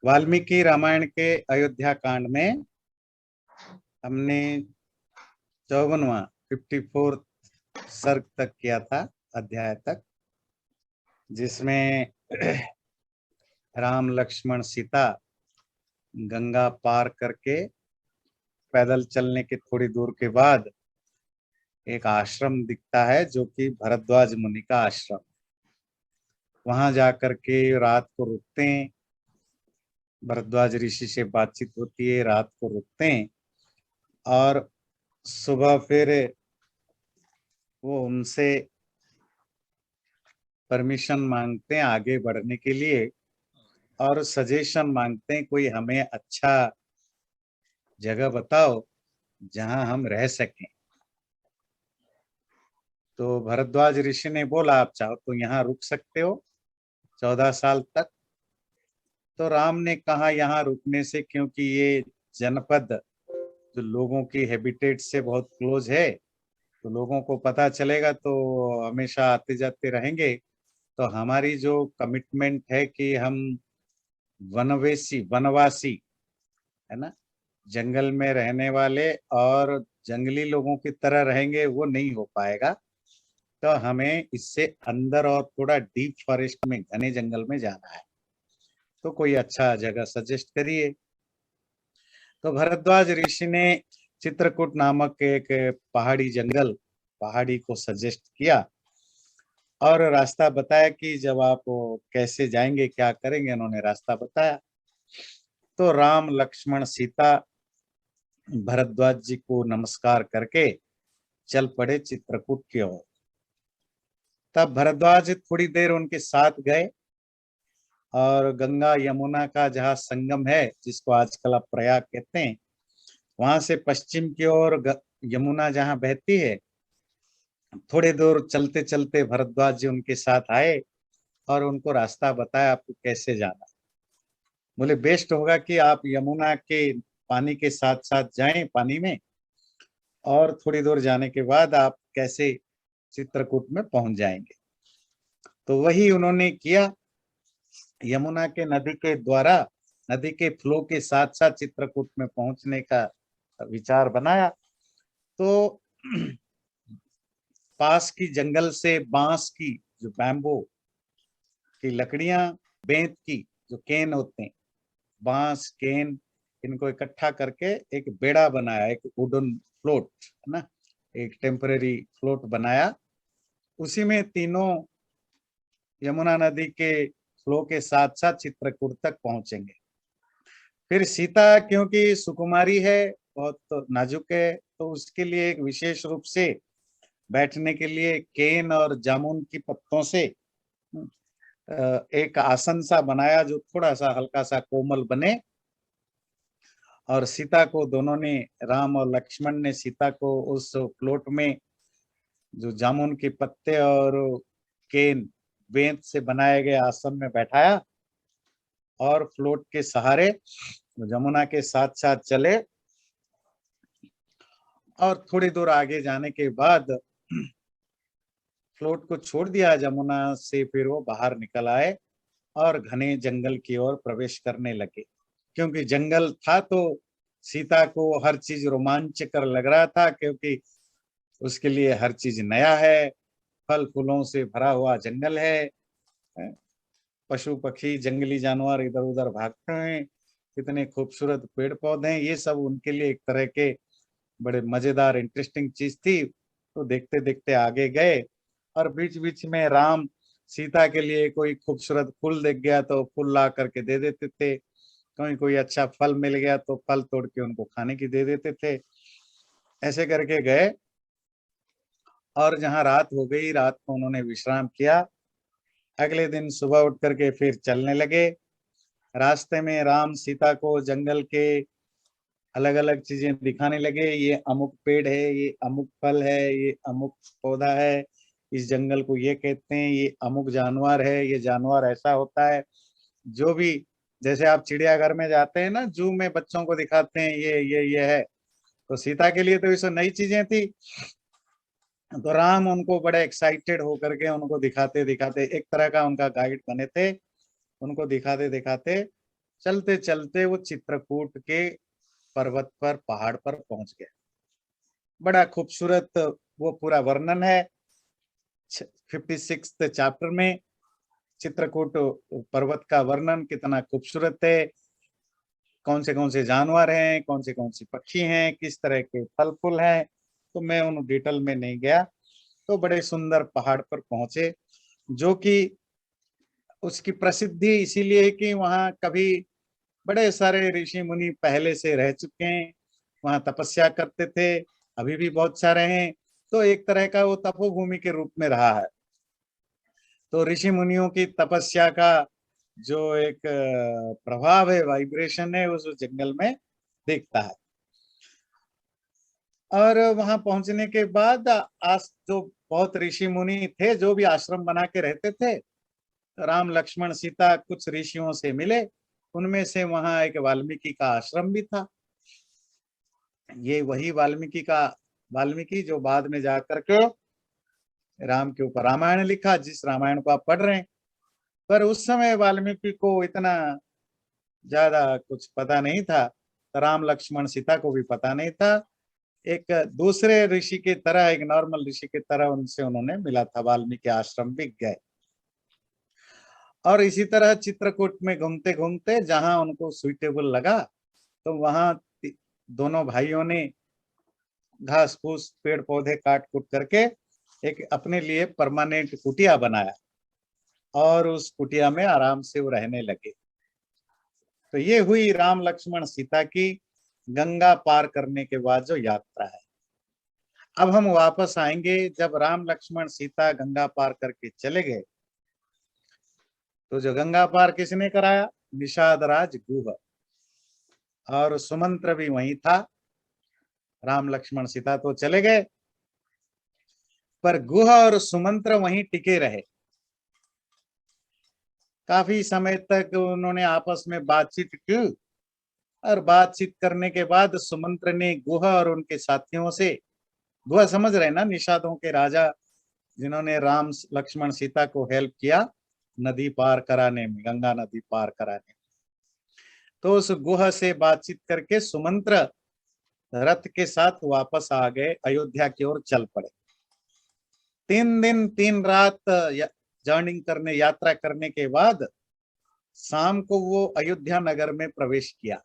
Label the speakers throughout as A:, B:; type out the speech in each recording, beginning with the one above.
A: वाल्मीकि रामायण के अयोध्या कांड में हमने 54वां 54 सर्ग तक किया था, अध्याय तक, जिसमें राम लक्ष्मण सीता गंगा पार करके पैदल चलने के थोड़ी दूर के बाद एक आश्रम दिखता है जो कि भरद्वाज मुनि का आश्रम। वहां जाकर के रात को रुकते हैं, भरद्वाज ऋषि से बातचीत होती है, रात को रुकते हैं और सुबह फिर वो उनसे परमिशन मांगते हैं आगे बढ़ने के लिए और सजेशन मांगते हैं, कोई हमें अच्छा जगह बताओ जहां हम रह सकें। तो भरद्वाज ऋषि ने बोला, आप चाहो तो यहाँ रुक सकते हो 14 साल तक। तो राम ने कहा यहाँ रुकने से, क्योंकि ये जनपद जो लोगों की हैबिटेट से बहुत क्लोज है, तो लोगों को पता चलेगा तो हमेशा आते जाते रहेंगे। तो हमारी जो कमिटमेंट है कि हम वनवासी है ना, जंगल में रहने वाले और जंगली लोगों की तरह रहेंगे, वो नहीं हो पाएगा। तो हमें इससे अंदर और थोड़ा डीप फॉरेस्ट में, घने जंगल में जाना है, तो कोई अच्छा जगह सजेस्ट करिए। तो भरद्वाज ऋषि ने चित्रकूट नामक एक पहाड़ी जंगल, पहाड़ी को सजेस्ट किया और रास्ता बताया कि जब आप कैसे जाएंगे, क्या करेंगे, उन्होंने रास्ता बताया। तो राम लक्ष्मण सीता भरद्वाज जी को नमस्कार करके चल पड़े चित्रकूट की ओर। तब भरद्वाज थोड़ी देर उनके साथ गए और गंगा यमुना का जहाँ संगम है, जिसको आजकल आप प्रयाग कहते हैं, वहां से पश्चिम की ओर यमुना जहाँ बहती है, थोड़े दूर चलते चलते भरद्वाज जी उनके साथ आए और उनको रास्ता बताया आपको कैसे जाना। बोले बेस्ट होगा कि आप यमुना के पानी के साथ साथ जाएं पानी में, और थोड़ी दूर जाने के बाद आप कैसे चित्रकूट में पहुंच जाएंगे। तो वही उन्होंने किया, यमुना के नदी के द्वारा, नदी के फ्लो के साथ साथ चित्रकूट में पहुंचने का विचार बनाया। तो पास की जंगल से बांस की, जो बैम्बो की लकड़ियां, बेंत की जो केन होते हैं, बांस केन, इनको इकट्ठा करके एक बेड़ा बनाया, एक वुडन फ्लोट है ना, एक टेम्परेरी फ्लोट बनाया। उसी में तीनों यमुना नदी के फ्लो के साथ साथ चित्रकूट तक पहुंचेंगे। फिर सीता क्योंकि सुकुमारी है, बहुत तो नाजुक है, तो उसके लिए एक विशेष रूप से बैठने के लिए केन और जामुन की पत्तों से एक आसन सा बनाया जो थोड़ा सा हल्का सा कोमल बने। और सीता को दोनों ने, राम और लक्ष्मण ने सीता को उस फ्लोट में जो जामुन के पत्ते और केन, बेंत से बनाए गए आसन में बैठाया और फ्लोट के सहारे जमुना के साथ साथ चले। और थोड़ी दूर आगे जाने के बाद फ्लोट को छोड़ दिया जमुना से, फिर वो बाहर निकल आए और घने जंगल की ओर प्रवेश करने लगे। क्योंकि जंगल था तो सीता को हर चीज रोमांचकर लग रहा था, क्योंकि उसके लिए हर चीज नया है, फल फूलों से भरा हुआ जंगल है, पशु पक्षी जंगली जानवर इधर उधर भागते हैं, कितने खूबसूरत पेड़ पौधे हैं, ये सब उनके लिए एक तरह के बड़े मजेदार इंटरेस्टिंग चीज थी। तो देखते देखते आगे गए और बीच बीच में राम सीता के लिए कोई खूबसूरत फूल दिख गया तो फूल ला करके दे देते थे, कहीं कोई अच्छा फल मिल गया तो फल तोड़ के उनको खाने की दे देते थे। ऐसे करके गए और जहाँ रात हो गई, रात को उन्होंने विश्राम किया। अगले दिन सुबह उठ करके फिर चलने लगे। रास्ते में राम सीता को जंगल के अलग अलग चीजें दिखाने लगे, ये अमुक पेड़ है, ये अमुक फल है, ये अमुक पौधा है, इस जंगल को ये कहते हैं, ये अमुक जानवर है, ये जानवर ऐसा होता है। जो भी, जैसे आप चिड़ियाघर में जाते हैं ना, जू में बच्चों को दिखाते हैं ये है, तो सीता के लिए तो ये सब नई चीजें थी। तो राम उनको बड़े एक्साइटेड होकर के उनको दिखाते दिखाते, एक तरह का उनका गाइड बने थे, उनको दिखाते दिखाते चलते चलते वो चित्रकूट के पर्वत पर, पहाड़ पर पहुंच गए। बड़ा खूबसूरत वो पूरा वर्णन है 56 चैप्टर में। चित्रकूट पर्वत का वर्णन कितना खूबसूरत है, कौन से जानवर हैं, कौन सी पक्षी हैं, किस तरह के फल फूल हैं, तो मैं उन डिटेल में नहीं गया। तो बड़े सुंदर पहाड़ पर पहुंचे, जो कि उसकी प्रसिद्धि इसीलिए है कि वहां कभी बड़े सारे ऋषि मुनि पहले से रह चुके हैं, वहां तपस्या करते थे, अभी भी बहुत सारे हैं। तो एक तरह का वो तपोभूमि के रूप में रहा है। तो ऋषि मुनियों की तपस्या का जो एक प्रभाव है, वाइब्रेशन है, उस जंगल में दिखता है। और वहां पहुंचने के बाद आज जो बहुत ऋषि मुनि थे, जो भी आश्रम बना के रहते थे, राम लक्ष्मण सीता कुछ ऋषियों से मिले। उनमें से वहां एक वाल्मीकि का आश्रम भी था। ये वही वाल्मीकि जो बाद में जाकर के राम के ऊपर रामायण लिखा, जिस रामायण को आप पढ़ रहे हैं। पर उस समय वाल्मीकि को इतना ज्यादा कुछ पता नहीं था, राम लक्ष्मण सीता को भी पता नहीं था। एक दूसरे ऋषि की तरह, एक नॉर्मल ऋषि की तरह उनसे उन्होंने मिला था, वाल्मीकि आश्रम भी गए। और इसी तरह चित्रकूट में घूमते घूमते जहां उनको सुइटेबल लगा, तो वहां दोनों भाइयों ने घास फूस पेड़ पौधे काट कूट करके एक अपने लिए परमानेंट कुटिया बनाया, और उस कुटिया में आराम से वो रहने लगे। तो ये हुई राम लक्ष्मण सीता की गंगा पार करने के बाद जो यात्रा है। अब हम वापस आएंगे, जब राम लक्ष्मण सीता गंगा पार करके चले गए, तो जो गंगा पार किसने कराया? निषाद राज गुह, और सुमंत्र भी वहीं था। राम लक्ष्मण सीता तो चले गए, पर गुह और सुमंत्र वहीं टिके रहे। काफी समय तक उन्होंने आपस में बातचीत की, और बातचीत करने के बाद सुमंत्र ने गुह और उनके साथियों से, गुह समझ रहे ना, निषादों के राजा, जिन्होंने राम लक्ष्मण सीता को हेल्प किया नदी पार कराने में, गंगा नदी पार कराने में। तो उस गुह से बातचीत करके सुमंत्र रथ के साथ वापस आ गए, अयोध्या की ओर चल पड़े। 3 दिन 3 रात जर्निंग करने, यात्रा करने के बाद शाम को वो अयोध्या नगर में प्रवेश किया।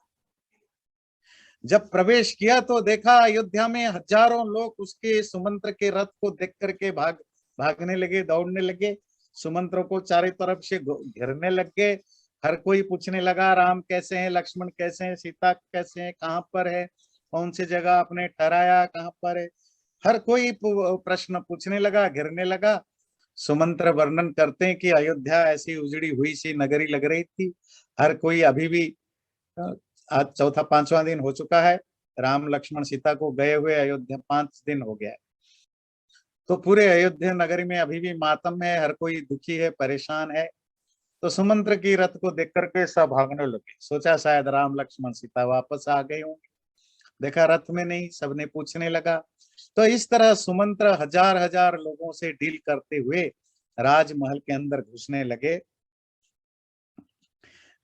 A: जब प्रवेश किया तो देखा अयोध्या में हजारों लोग उसके, सुमंत्र के रथ को देख करके भागने लगे, दौड़ने लगे, सुमंत्र को चारों तरफ से घेरने लग गए। हर कोई पूछने लगा, राम कैसे हैं, लक्ष्मण कैसे हैं, सीता कैसे हैं, कहाँ पर है, कौन सी जगह आपने ठहराया, कहाँ पर है। हर कोई प्रश्न पूछने लगा, घेरने लगा। सुमंत्र वर्णन करते हैं कि अयोध्या ऐसी उजड़ी हुई सी नगरी लग रही थी। हर कोई अभी भी, आज चौथा 5वां दिन हो चुका है, राम लक्ष्मण सीता को गए हुए अयोध्या 5 दिन हो गया है। तो पूरे अयोध्या नगरी में अभी भी मातम है, हर कोई दुखी है, परेशान है। तो सुमंत्र की रथ को देख करके सब भागने लगे, सोचा शायद राम लक्ष्मण सीता वापस आ गए होंगे। देखा रथ में नहीं, सबने पूछने लगा। तो इस तरह सुमंत्र हजार हजार लोगों से डील करते हुए राजमहल के अंदर घुसने लगे।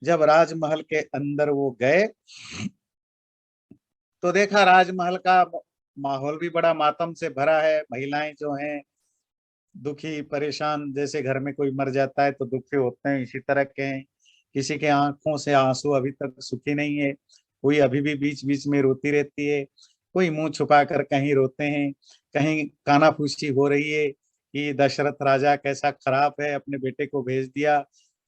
A: जब राजमहल के अंदर वो गए, तो देखा राजमहल का माहौल भी बड़ा मातम से भरा है। महिलाएं जो हैं दुखी परेशान, जैसे घर में कोई मर जाता है तो दुखी होते हैं, इसी तरह के हैं। किसी के आंखों से आंसू अभी तक सूखे नहीं है, कोई अभी भी बीच बीच में रोती रहती है, कोई मुंह छुपा कर कहीं रोते हैं, कहीं कानाफूसी हो रही है कि दशरथ राजा कैसा खराब है, अपने बेटे को भेज दिया,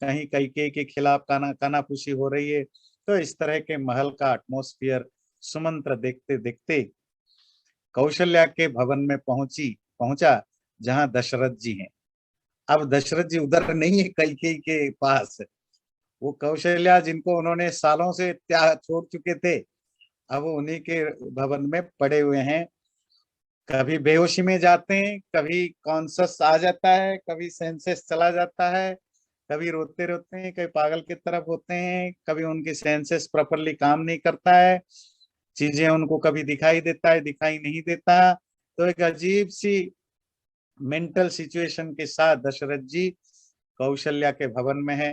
A: कहीं कैकेयी के खिलाफ कानाफूसी हो रही है। तो इस तरह के महल का एटमॉस्फेयर सुमंत्र देखते देखते कौशल्या के भवन में पहुंचा, जहां दशरथ जी हैं। अब दशरथ जी उधर नहीं है, कैकेयी के पास। वो कौशल्या जिनको उन्होंने सालों से त्याग छोड़ चुके थे, अब वो उन्हीं के भवन में पड़े हुए हैं। कभी बेहोशी में जाते हैं, कभी कॉन्शस आ जाता है, कभी सेंसेस चला जाता है, कभी रोते रोते हैं, कभी पागल की तरफ होते हैं, कभी उनकी सेंसेस प्रॉपरली काम नहीं करता है, चीजें उनको कभी दिखाई देता है, दिखाई नहीं देता। तो एक अजीब सी मेंटल सिचुएशन के साथ दशरथ जी कौशल्या के भवन में है।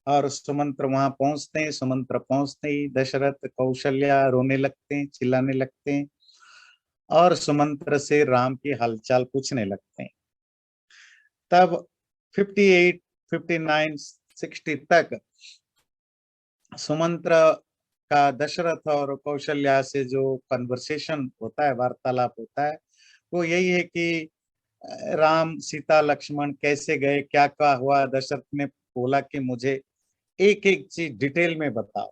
A: और सुमंत्र वहां पहुंचते हैं। सुमंत्र पहुंचते ही दशरथ कौशल्या रोने लगते हैं, चिल्लाने लगते हैं और सुमंत्र से राम की हालचाल पूछने लगते हैं। तब 58, 59, 60 तक सुमंत्र का दशरथ और कौशल्या से जो कन्वर्सेशन होता है, वार्तालाप होता है, वो यही है कि राम सीता लक्ष्मण कैसे गए, क्या क्या हुआ। दशरथ ने बोला कि मुझे एक एक चीज डिटेल में बताओ।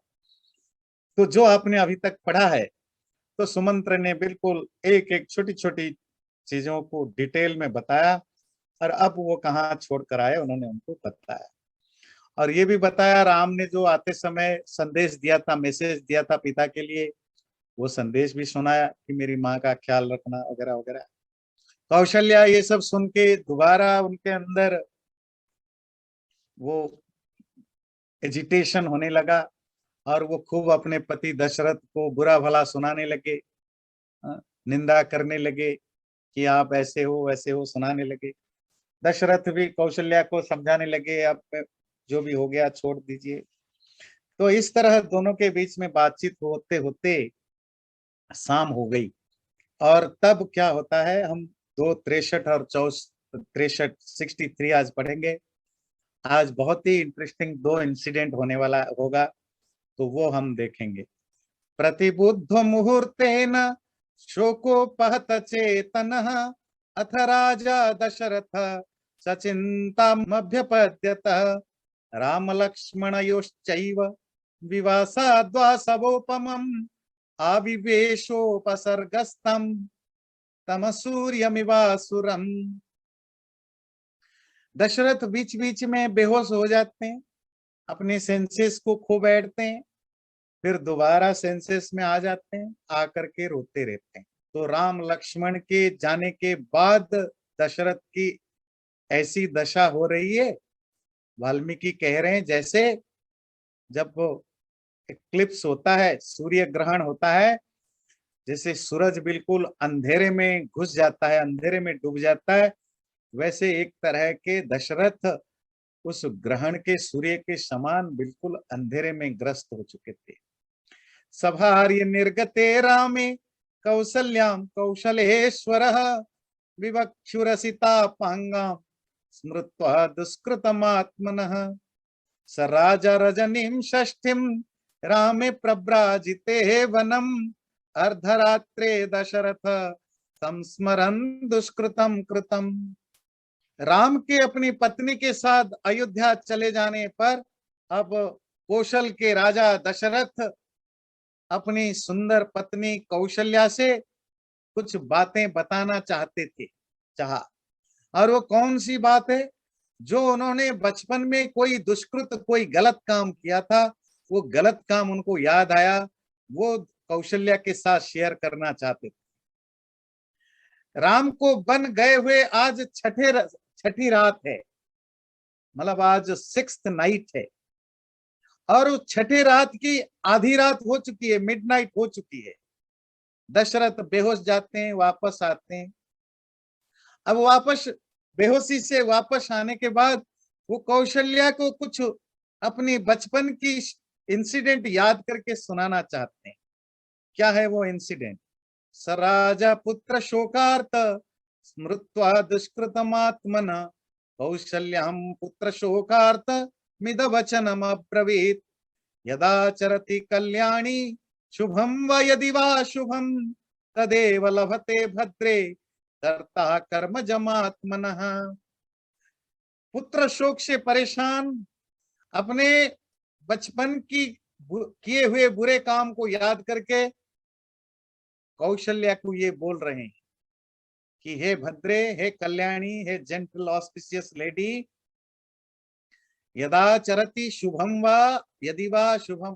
A: तो जो आपने अभी तक पढ़ा है, तो सुमंत्र ने बिल्कुल एक एक छोटी छोटी चीजों को डिटेल में बताया। और अब वो कहाँ छोड़ कर आए, उन्होंने उनको बताया। और ये भी बताया, राम ने जो आते समय संदेश दिया था, मैसेज दिया था पिता के लिए, वो संदेश भी सुनाया कि मेरी माँ का ख्याल रखना वगैरह वगैरह। कौशल्या ये सब सुन के दोबारा उनके अंदर वो एजिटेशन होने लगा और वो खूब अपने पति दशरथ को बुरा भला सुनाने लगे, निंदा करने लगे कि आप ऐसे हो वैसे हो, सुनाने लगे। दशरथ भी कौशल्या को समझाने लगे, अब जो भी हो गया छोड़ दीजिए। तो इस तरह दोनों के बीच में बातचीत होते होते शाम हो गई। और तब क्या होता है, हम 2:63 और 63, 63 आज पढ़ेंगे। आज बहुत ही इंटरेस्टिंग 2 इंसिडेंट होने वाला होगा, तो वो हम देखेंगे। प्रतिबुद्ध मुहूर्तेन शोकोपहत चेतनः अथ राजा दशरथ सचिन्तामभ्यपद्यत राम लक्ष्मणयोश्चैव विवासाद्वासवोपमम् आविवेशोपसर्गस्तम् तमसूर्यमिवासुरम्। दशरथ बीच बीच में बेहोश हो जाते हैं, अपने सेंसेस को खो बैठते हैं, फिर दोबारा सेंसेस में आ जाते हैं, आकर के रोते रहते हैं। तो राम लक्ष्मण के जाने के बाद दशरथ की ऐसी दशा हो रही है, वाल्मीकि कह रहे हैं जैसे जब एक्लिप्स होता है, सूर्य ग्रहण होता है, जैसे सूरज बिल्कुल अंधेरे में घुस जाता है, अंधेरे में डूब जाता है, वैसे एक तरह के दशरथ उस ग्रहण के सूर्य के समान बिल्कुल अंधेरे में ग्रस्त हो चुके थे। सभार्य निर्गते रामे कौसल्याम कौशलेश्वरः विवक्षुरसितापांगां स्मृत्वा दुष्कृतमात्मनः स राजा रजनीं षष्ठीं रामे प्रव्राजिते वनम् अर्धरात्रे दशरथ संस्मरन् दुष्कृतम कृतम। राम के अपनी पत्नी के साथ अयोध्या चले जाने पर अब कौशल के राजा दशरथ अपनी सुंदर पत्नी कौशल्या से कुछ बातें बताना चाहते थे, चाहा। और वो कौन सी बात है? जो उन्होंने बचपन में कोई दुष्कृत, कोई गलत काम किया था, वो गलत काम उनको याद आया, वो कौशल्या के साथ शेयर करना चाहते थे। राम को बन गए हुए आज छठी रात है, मतलब आज 6th नाइट है, और उस छठी रात की आधी रात हो चुकी है, मिडनाइट हो चुकी है। दशरथ बेहोश जाते हैं, वापस आते हैं। अब वापस बेहोशी से वापस आने के बाद वो कौशल्या को कुछ अपनी बचपन की इंसिडेंट याद करके सुनाना चाहते हैं। क्या है वो इंसिडेंट? स राजा पुत्र शोकार्त स्मृत्वा दुष्कृतमात्मना कौशल्यां पुत्र शोकार्त मिद वचनम अब्रवीत यदा चरति कल्याणी शुभम व यदि वा शुभम तदेव लभते भद्रे कर्ता कर्म जमात्मनः। पुत्र शोक से परेशान अपने बचपन की किए हुए बुरे काम को याद करके कौशल्या को ये बोल रहे हैं कि हे भद्रे, हे कल्याणी, हे जेंटल ऑस्पिशियस लेडी, यदा चरति शुभम वा यदि वा शुभम,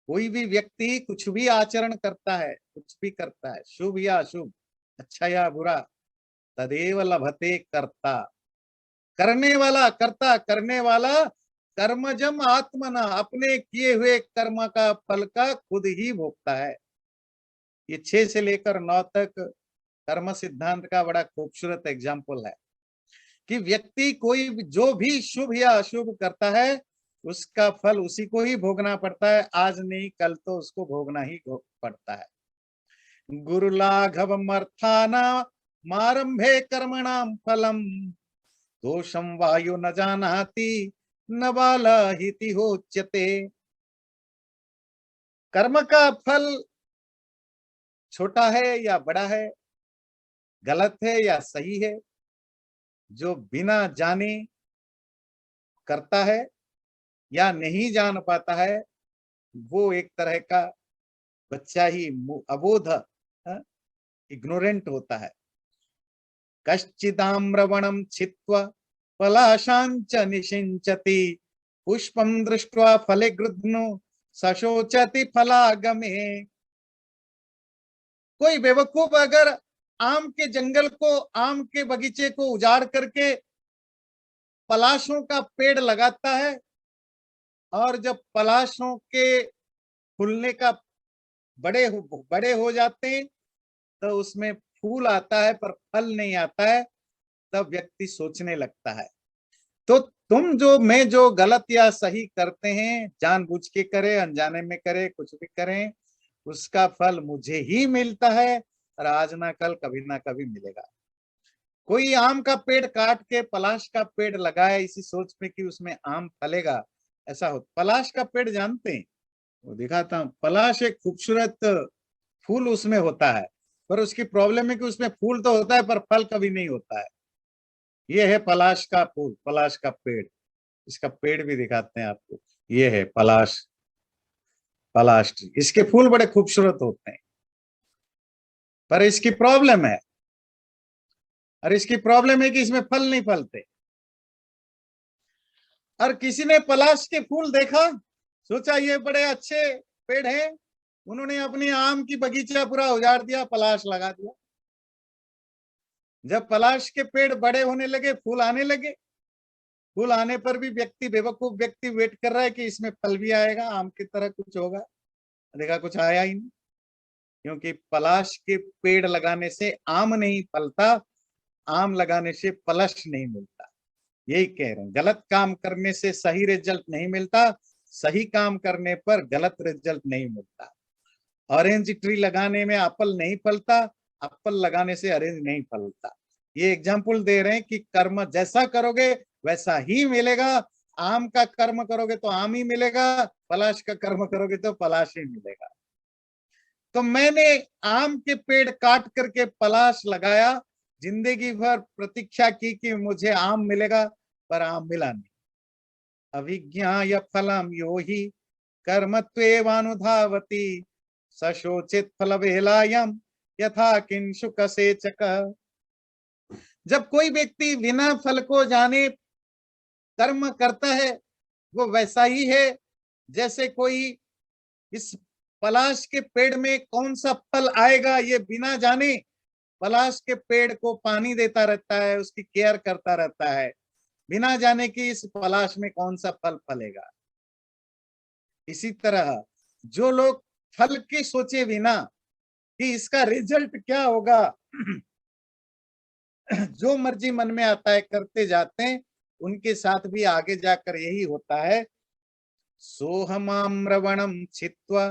A: कोई भी व्यक्ति कुछ भी आचरण करता है, कुछ भी करता है, शुभ या अशुभ, अच्छा या बुरा, तदेव लभते कर्ता, करने वाला, कर्ता करने वाला, कर्मजम आत्मना, अपने किए हुए कर्म का फल का खुद ही भोगता है। ये 6 से लेकर 9 तक कर्म सिद्धांत का बड़ा खूबसूरत एग्जाम्पल है कि व्यक्ति कोई जो भी शुभ या अशुभ करता है, उसका फल उसी को ही भोगना पड़ता है, आज नहीं कल तो उसको भोगना ही पड़ता है। गुरुलाघवम अर्थाना मारंभे कर्मणाम फलम दोषम वायु न जानाति न बालहिति होच्यते। कर्म का फल छोटा है या बड़ा है, गलत है या सही है, जो बिना जाने करता है या नहीं जान पाता है, वो एक तरह का बच्चा ही अबोध, इग्नोरेंट होता है। कश्चिदाम्रवणं छित्त्वा पलाशांच निषिंचति पुष्पं दृष्ट्वा फले गृध्नो सशोचति फलागमे। कोई बेवकूफ अगर आम के जंगल को, आम के बगीचे को उजाड़ करके पलाशों का पेड़ लगाता है, और जब पलाशों के फूलने का बड़े हो जाते हैं तो उसमें फूल आता है पर फल नहीं आता है, तब व्यक्ति सोचने लगता है। तो तुम जो, मैं जो गलत या सही करते हैं, जानबूझ के करे, अनजाने में करे, कुछ भी करें, उसका फल मुझे ही मिलता है और आज ना कल कभी ना कभी मिलेगा। कोई आम का पेड़ काट के पलाश का पेड़ लगाए इसी सोच में कि उसमें आम फलेगा, ऐसा हो। पलाश का पेड़ जानते हैं, वो दिखाता हूँ, पलाश एक खूबसूरत फूल उसमें होता है, पर उसकी प्रॉब्लम है कि उसमें फूल तो होता है पर फल कभी नहीं होता है। ये है पलाश का फूल, पलाश का पेड़। इसका पेड़ भी दिखाते हैं आपको, ये है पलाश, पलाश ट्री। इसके फूल बड़े खूबसूरत होते हैं, पर इसकी प्रॉब्लम है, और इसकी प्रॉब्लम है कि इसमें फल नहीं फलते। और किसी ने पलाश के फूल देखा, सोचा ये बड़े अच्छे पेड़ हैं, उन्होंने अपनी आम की बगीचा पूरा उजाड़ दिया, पलाश लगा दिया। जब पलाश के पेड़ बड़े होने लगे, फूल आने लगे, फूल आने पर भी व्यक्ति, बेवकूफ व्यक्ति वेट कर रहा है कि इसमें फल भी आएगा, आम की तरह कुछ होगा। देखा कुछ आया ही नहीं, क्योंकि पलाश के पेड़ लगाने से आम नहीं फलता, आम लगाने से पलश नहीं मिलता। यही कह रहे हैं, गलत काम करने से सही रिजल्ट नहीं मिलता, सही काम करने पर गलत रिजल्ट नहीं मिलता। ऑरेंज ट्री लगाने में एप्पल नहीं फलता, एप्पल लगाने से ऑरेंज नहीं फलता। ये एग्जाम्पल दे रहे हैं कि कर्म जैसा करोगे वैसा ही मिलेगा। आम का कर्म करोगे तो आम ही मिलेगा, पलाश का कर्म करोगे तो पलाश ही मिलेगा। तो मैंने आम के पेड़ काट करके पलाश लगाया, जिंदगी भर प्रतीक्षा की कि मुझे आम मिलेगा, पर आम मिला नहीं। अभिज्ञाय फलम यो हि कर्मत्वेवानुधावति सशोचित फल वेलायम यथा किंशुक सेचक। जब कोई व्यक्ति बिना फल को जाने कर्म करता है, वो वैसा ही है जैसे कोई इस पलाश के पेड़ में कौन सा फल आएगा ये बिना जाने पलाश के पेड़ को पानी देता रहता है, उसकी केयर करता रहता है, बिना जाने कि इस पलाश में कौन सा फल फलेगा। इसी तरह जो लोग फल के सोचे बिना कि इसका रिजल्ट क्या होगा, जो मर्जी मन में आता है करते जाते हैं, उनके साथ भी आगे जाकर यही होता है। सोहमाम्रवणम छित्त्वा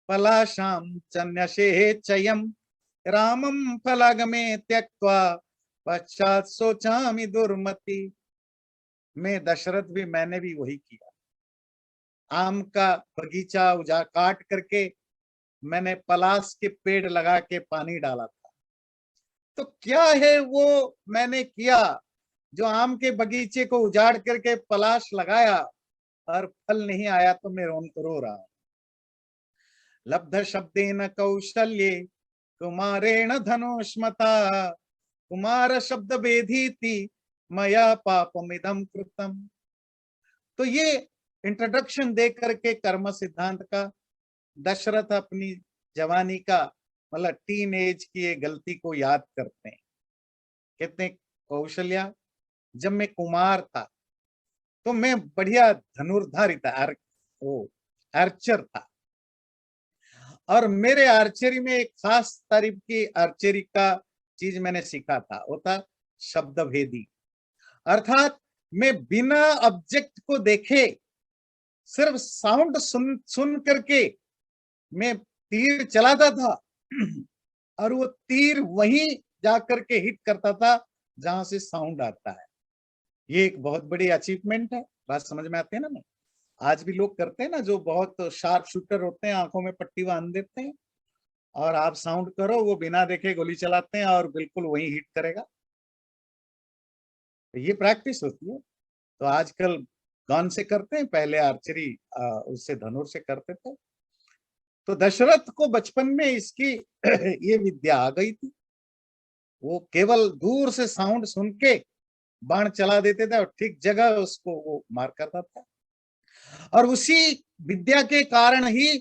A: पलाशां च न्यषेचयम् रामं फलागमे त्यक्त्वा पश्चात सोचामि दुर्मति। मैं दशरथ भी, मैंने भी वही किया। आम का बगीचा उजा काट करके मैंने पलाश के पेड़ लगा के पानी डाला था। तो क्या है वो मैंने किया जो आम के बगीचे को उजाड़ करके पलाश लगाया और फल नहीं आया, तो मैं रो रहा हूं। लब्ध शब्देन कौशल्ये कुमारेण धनुष्मता कुमार शब्द वेधीति मया पापमिदं कृतम। तो ये इंट्रोडक्शन दे करके कर्म सिद्धांत का दशरथ अपनी जवानी का, मतलब टीन एज की ये गलती को याद करते हैं। कहते हैं कौशल्या, जब मैं कुमार था तो मैं बढ़िया धनुर्धारी था, वो आर्चर था, और मेरे आर्चरी में एक खास तारीफ की आर्चरी का चीज मैंने सीखा था, वो था शब्द भेदी। अर्थात मैं बिना ऑब्जेक्ट को देखे सिर्फ साउंड सुन करके मैं तीर चलाता था और वो तीर वहीं जाकर के हिट करता था जहां से साउंड आता है। ये एक बहुत बड़ी अचीवमेंट है। बात समझ में आती है ना? मैं आज भी लोग करते हैं ना, जो बहुत शार्प शूटर होते हैं, आंखों में पट्टी बांध देते हैं और आप साउंड करो, वो बिना देखे गोली चलाते हैं और बिल्कुल वहीं हिट करेगा। ये प्रैक्टिस होती है। तो आजकल गन से करते हैं, पहले आर्चरी उससे धनुष से करते थे। तो दशरथ को बचपन में इसकी ये विद्या आ गई थी। वो केवल दूर से साउंड सुन के बाण चला देते थे और ठीक जगह उसको वो मार करता था। और उसी विद्या के कारण ही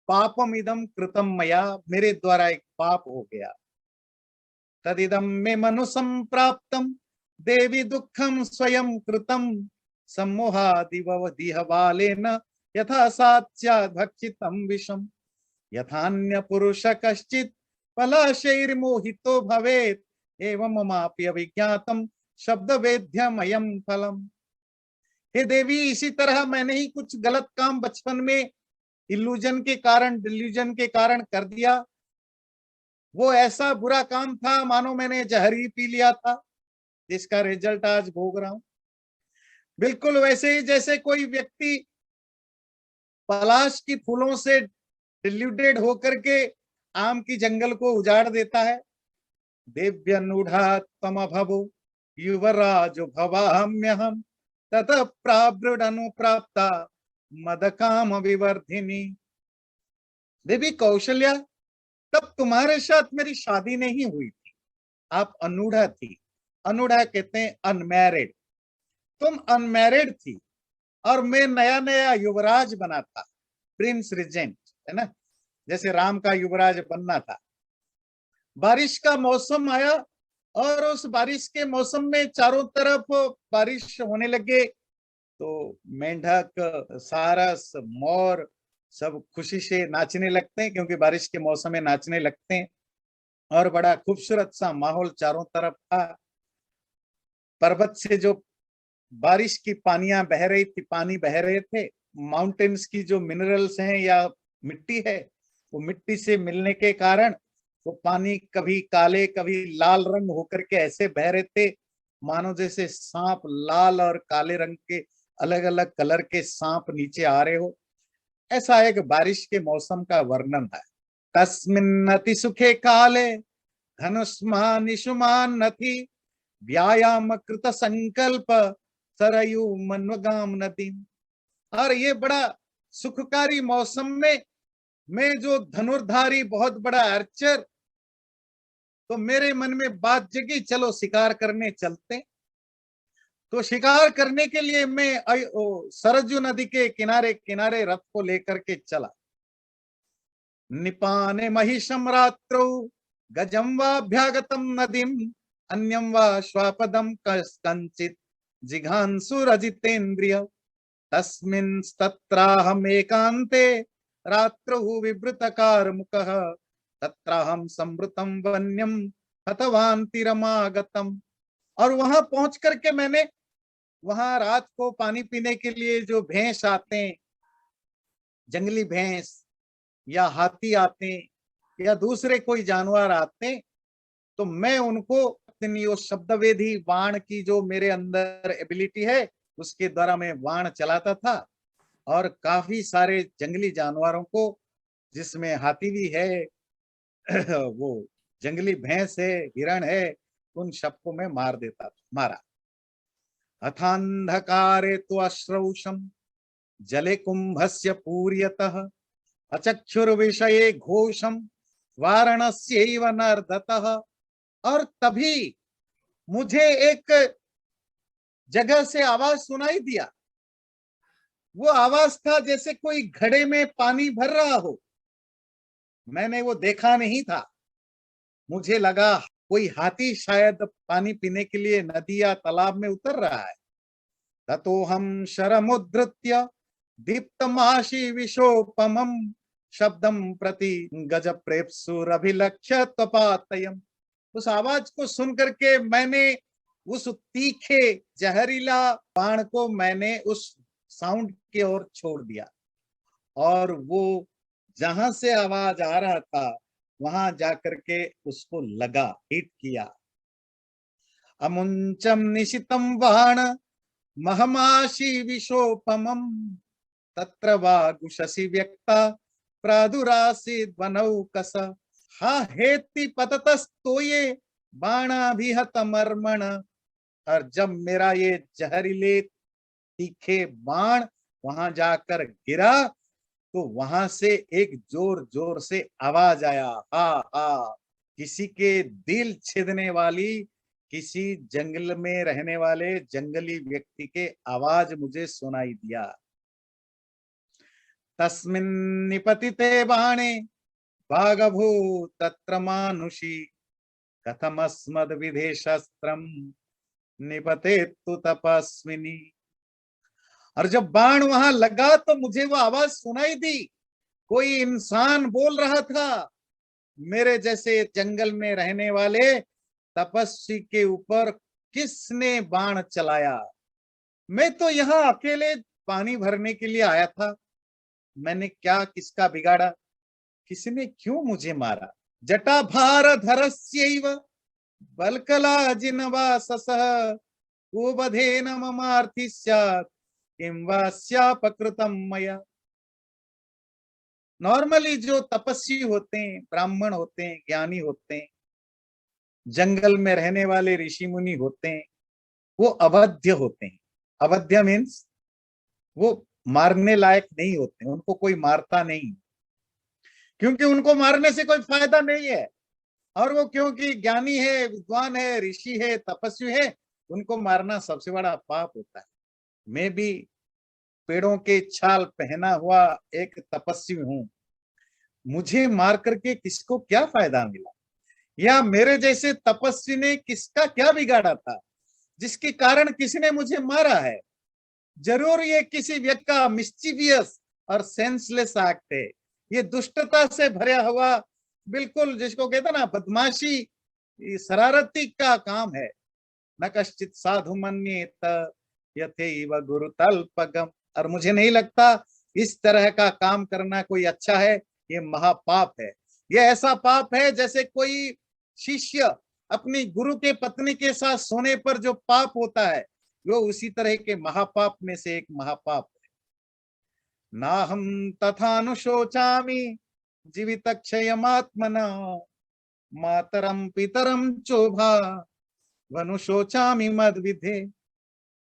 A: पापम इदम कृतम मया, मेरे द्वारा एक पाप हो गया। तदिदम में मनु संप्राप्तम देवी दुखम स्वयं कृतम सम्मोहादिवदिह बालेन यथा सात्स्यात् भक्षितम विषम यथान्य पुरुष कश्चित् पलाशैर्मोहितो भवेत् एवं ममापि अभिज्ञातम शब्द वेद्यमयम फलम। हे देवी, इसी तरह मैंने ही कुछ गलत काम बचपन में इल्यूजन के कारण, डिल्यूजन के कारण कर दिया। वो ऐसा बुरा काम था मानो मैंने जहर ही पी लिया था, जिसका रिजल्ट आज भोग रहा हूं। बिल्कुल वैसे ही जैसे कोई व्यक्ति पलाश की फूलों से डिल्यूटेड होकर के आम की जंगल को उजाड़ देता है। देव्यनूढ़ा तम भवो युवराज भवाम्यहम तत प्रावृढ़ अनुप्राप्ता मद काम विवर्धिनी। देवी कौशल्या, तब तुम्हारे साथ मेरी शादी नहीं हुई थी, आप अनूढ़ा थी। अनूढ़ा कहते हैं अनमैरिड। तुम अनमैरिड थी और मैं नया नया युवराज बना था, प्रिंस रिजेंट, है ना, जैसे राम का युवराज बनना था। बारिश का मौसम आया और उस बारिश के मौसम में चारों तरफ बारिश होने लगे, तो मेंढक, सारस, मोर सब खुशी से नाचने लगते हैं, क्योंकि बारिश के मौसम में नाचने लगते हैं। और बड़ा खूबसूरत सा माहौल चारों तरफ था। पर्वत से जो बारिश की पानियां बह रही थी, पानी बह रहे थे। माउंटेन्स की जो मिनरल्स हैं या मिट्टी है, वो मिट्टी से मिलने के कारण वो पानी कभी काले कभी लाल रंग होकर के ऐसे बह रहे थे, मानो जैसे सांप, लाल और काले रंग के अलग अलग कलर के सांप नीचे आ रहे हो। ऐसा एक बारिश के मौसम का वर्णन है। तस्मिन् अति सुखे काले धनुष्मान निशुमान नथी व्यायाम कृत संकल्प सरयू मनवगाम नदी। और ये बड़ा सुखकारी मौसम में मैं जो धनुर्धारी बहुत बड़ा आर्चर, तो मेरे मन में बात जगी, चलो शिकार करने चलते। तो शिकार करने के लिए मैं सरजू नदी के किनारे किनारे रथ को लेकर के चला। निपाने महिषम रात्रौ गजम वाभ्यागतम नदीम अन्यम वा श्वापदम कंचित जिघांसुरजितेन्द्रिय तस्मिंस्तत्राहम एकांते रात्रौ विवृतकार मुखः तत्राहम संवृतम वन्यम हतवान तिरमागतम। और वहां पहुंच करके मैंने वहां रात को पानी पीने के लिए जो भैंस आते हैं, जंगली भैंस या हाथी आते हैं या दूसरे कोई जानवर आते हैं, तो मैं उनको अपनी वो शब्दवेदी बाण की जो मेरे अंदर एबिलिटी है उसके द्वारा मैं बाण चलाता था और काफी सारे जंगली जानवरों को, जिसमें हाथी भी है वो जंगली भैंस है, हिरण है, उन सबको मैं मार देता था, मारा। अथांधकारे तो अश्रौषम जले कुंभस्य पूर्यतः अचक्षुर्विषये घोषम वाराणस्यैव नर्दतः। और तभी मुझे एक जगह से आवाज सुनाई दिया। वो आवाज था जैसे कोई घड़े में पानी भर रहा हो। मैंने वो देखा नहीं था, मुझे लगा कोई हाथी शायद पानी पीने के लिए नदी या तालाब में उतर रहा है। ततो हम शरमुद्धृत्य दीप्तमाशी विशोपमं शब्दम प्रति गज प्रेप्सुरभिलक्ष्य त्वपातयम्। उस आवाज को सुन करके मैंने उस तीखे जहरीला बाण को मैंने उस साउंड की ओर छोड़ दिया और वो जहां से आवाज आ रहा था वहां जाकर के उसको लगा, हिट किया। अमुंचम निशितम बाण महमाशी विशोपमम तत्र वागुशसि व्यक्ता प्रादुरासीद वनौकस हा हेति पततस्तोये बाणाभिहत मर्मण। और जब मेरा ये जहरीले तीखे बाण वहां जाकर गिरा तो वहां से एक जोर जोर से आवाज आया, हा हा। किसी के दिल छेदने वाली, किसी जंगल में रहने वाले जंगली व्यक्ति के आवाज मुझे सुनाई दिया। तस्मिन् निपतिते बाणे भागभूत तत्र मानुषी कथमस्मद् विधे शस्त्रम निपतेतु तपस्विनी। और जब बाण वहां लगा तो मुझे वो आवाज सुनाई दी, कोई इंसान बोल रहा था, मेरे जैसे जंगल में रहने वाले तपस्वी के ऊपर किसने बाण चलाया। मैं तो यहाँ अकेले पानी भरने के लिए आया था, मैंने क्या किसका बिगाड़ा, किसने क्यों मुझे मारा। जटाभार धरस्यैव बलकला जिनवाससः गोबधेन ममार्थी स्यात् किं वा स्यापकृतं मया। नॉर्मली जो तपस्वी होते हैं, ब्राह्मण होते हैं, ज्ञानी होते हैं, जंगल में रहने वाले ऋषि मुनि होते हैं, वो अवध्य होते हैं। अवध्य मीन्स वो मारने लायक नहीं होते, उनको कोई मारता नहीं, क्योंकि उनको मारने से कोई फायदा नहीं है। और वो क्योंकि ज्ञानी है, विद्वान है, ऋषि है, तपस्वी है, उनको मारना सबसे बड़ा पाप होता है। मैं भी पेड़ों के छाल पहना हुआ एक तपस्वी हूं, मुझे मार करके किसको क्या फायदा मिला, या मेरे जैसे तपस्वी ने किसका क्या बिगाड़ा था जिसके कारण किसी ने मुझे मारा है। जरूर ये किसी व्यक्ति का मिस्चीवियस और सेंसलेस एक्ट है, ये दुष्टता से भरा हुआ, बिल्कुल जिसको कहते ना बदमाशी, शरारती का काम है। न कश्चित साधु मन्येत यथैव गुरुतल्पगम। और मुझे नहीं लगता इस तरह का काम करना कोई अच्छा है, ये महापाप है। ये ऐसा पाप है जैसे कोई शिष्य अपनी गुरु के पत्नी के साथ सोने पर जो पाप होता है, वो उसी तरह के महापाप में से एक महापाप है। नाहम तथानुशोचामि जीवितक्षयमात्मना मातरम पितरम चोभा वनुशोचामि मद्विधे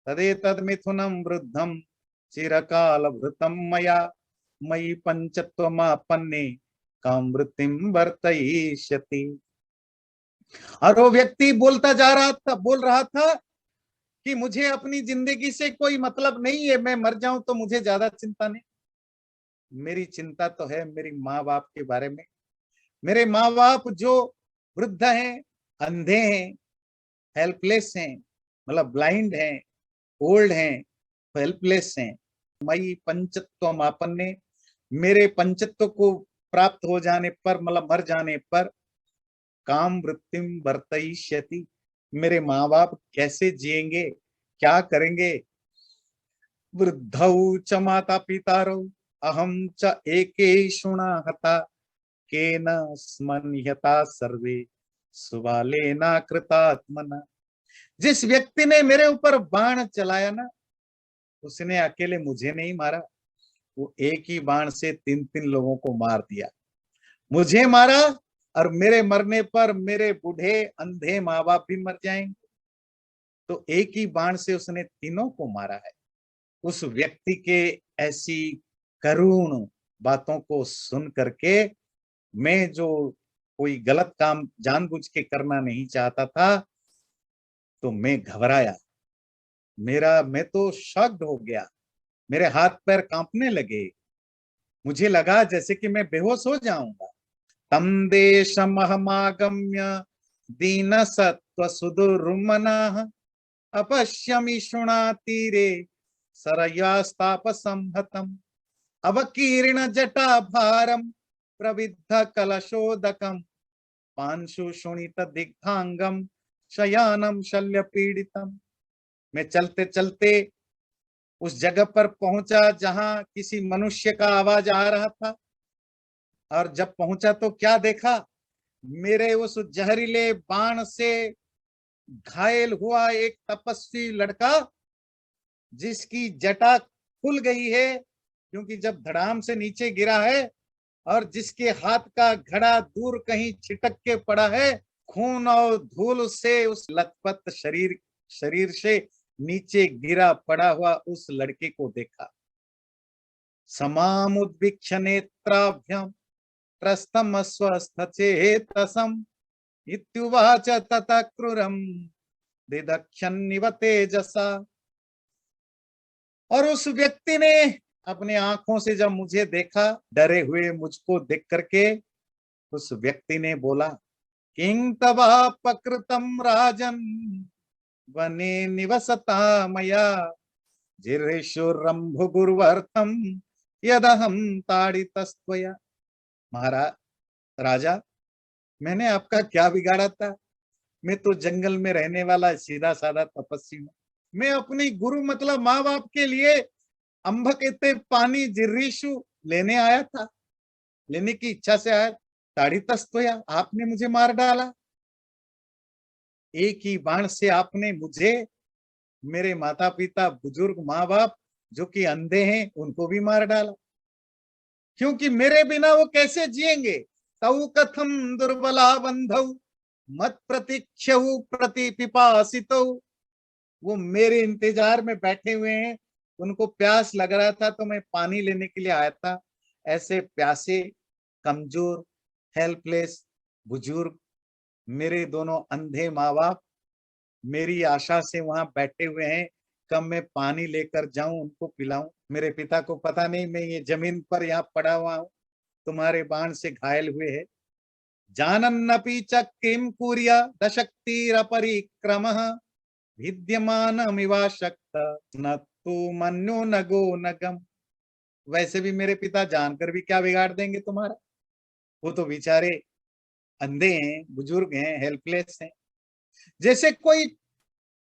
A: तदेतद् मिथुनं वृद्धं चिरकाल भृतं मया मयि पंचत्वमापन्ने काम वृत्तिं वर्तयिष्यति। और वो व्यक्ति बोल रहा था कि मुझे अपनी जिंदगी से कोई मतलब नहीं है, मैं मर जाऊं तो मुझे ज्यादा चिंता नहीं। मेरी चिंता तो है मेरी माँ बाप के बारे में। मेरे माँ बाप जो वृद्ध हैं, अंधे हैं, हेल्पलेस हैं, मतलब ब्लाइंड हैं, ओल्ड हैं, हेल्पलेस हैं। मई पंचत्व मापन ने, मेरे पंचत्व को प्राप्त हो जाने पर, मतलब मर जाने पर, काम वृत्तिम वर्तयिष्यति, मेरे माँ बाप कैसे जिएंगे, क्या करेंगे। वृद्धौ च माता पितारौ अहम च एकेषुणा हता केन स्मन्यता सर्वे सुबालेना कृतात्मना। जिस व्यक्ति ने मेरे ऊपर बाण चलाया ना, उसने अकेले मुझे नहीं मारा, वो एक ही बाण से तीन तीन लोगों को मार दिया। मुझे मारा और मेरे मरने पर मेरे बूढ़े अंधे माँ बाप भी मर जाएंगे। तो एक ही बाण से उसने तीनों को मारा है। उस व्यक्ति के ऐसी करुण बातों को सुन करके मैं, जो कोई गलत काम जानबूझ के करना नहीं चाहता था, तो मैं घबराया। मैं तो शॉक्ड हो गया, मेरे हाथ पैर कांपने लगे, मुझे लगा जैसे कि मैं बेहोश हो जाऊंगा। तम देशमहमागम्य दीन सत्व सुदुर्मनः अपश्यमि तीरे सरयास्ताप संहतम अवकीर्ण जटा भारम प्रविद्ध कलशोदकम पांशु शोणित दिग्धांगम शयानम शल्य पीड़ितम। मैं चलते चलते उस जगह पर पहुंचा जहां किसी मनुष्य का आवाज आ रहा था, और जब पहुंचा तो क्या देखा, मेरे उस जहरीले बाण से घायल हुआ एक तपस्वी लड़का, जिसकी जटा खुल गई है क्योंकि जब धड़ाम से नीचे गिरा है, और जिसके हाथ का घड़ा दूर कहीं छिटक के पड़ा है। खून और धूल से उस लथपथ शरीर शरीर से नीचे गिरा पड़ा हुआ उस लड़के को देखा। समामुद्वीक्ष नेत्राभ्याम त्रस्तम स्वस्थ चेतसम इत्युवाच ततः क्रूरम दिदक्षन्निव तेजसा। और उस व्यक्ति ने अपने आंखों से जब मुझे देखा, डरे हुए मुझको देख करके, उस व्यक्ति ने बोला, किं तवा पकृतम राजन वने निवसता मया जिर्हिषुरम्भुगुर्वर्थम यदहम ताड़ितस्त्वया। महाराज, राजा, मैंने आपका क्या बिगाड़ा था? मैं तो जंगल में रहने वाला सीधा साधा तपस्वी हूँ। मैं अपनी गुरु मतलब माँ बाप के लिए अम्भ कहते पानी जिर्रिशु लेने आया था, लेने की इच्छा से आया। ताड़ितस्त्वया, आपने मुझे मार डाला। एक ही बाण से आपने मुझे, मेरे माता पिता, बुजुर्ग माँ बाप जो कि अंधे हैं, उनको भी मार डाला, क्योंकि मेरे बिना वो कैसे जिएंगे। तऊ कथम दुर्बला बंधौ मत प्रतीक्षु प्रति पिपासितौ। वो मेरे इंतजार में बैठे हुए हैं, उनको प्यास लग रहा था तो मैं पानी लेने के लिए आया था। ऐसे प्यासे, कमजोर, हेल्पलेस बुजुर्ग, मेरे दोनों अंधे माँ बाप मेरी आशा से वहां बैठे हुए हैं, कब मैं पानी लेकर जाऊं, उनको पिलाऊं। मेरे पिता को पता नहीं मैं ये जमीन पर यहाँ पड़ा हुआ हूं, तुम्हारे बाण से घायल हुए है। जानन्नपि च किं कुर्या दशक्तिरपरिक्रमः भिद्यमानमिवाशक्त न तु मन्यो नगो नगम। वैसे भी मेरे पिता जानकर भी क्या बिगाड़ देंगे तुम्हारा, वो तो बेचारे अंधे हैं, बुजुर्ग हैं, हेल्पलेस हैं। जैसे कोई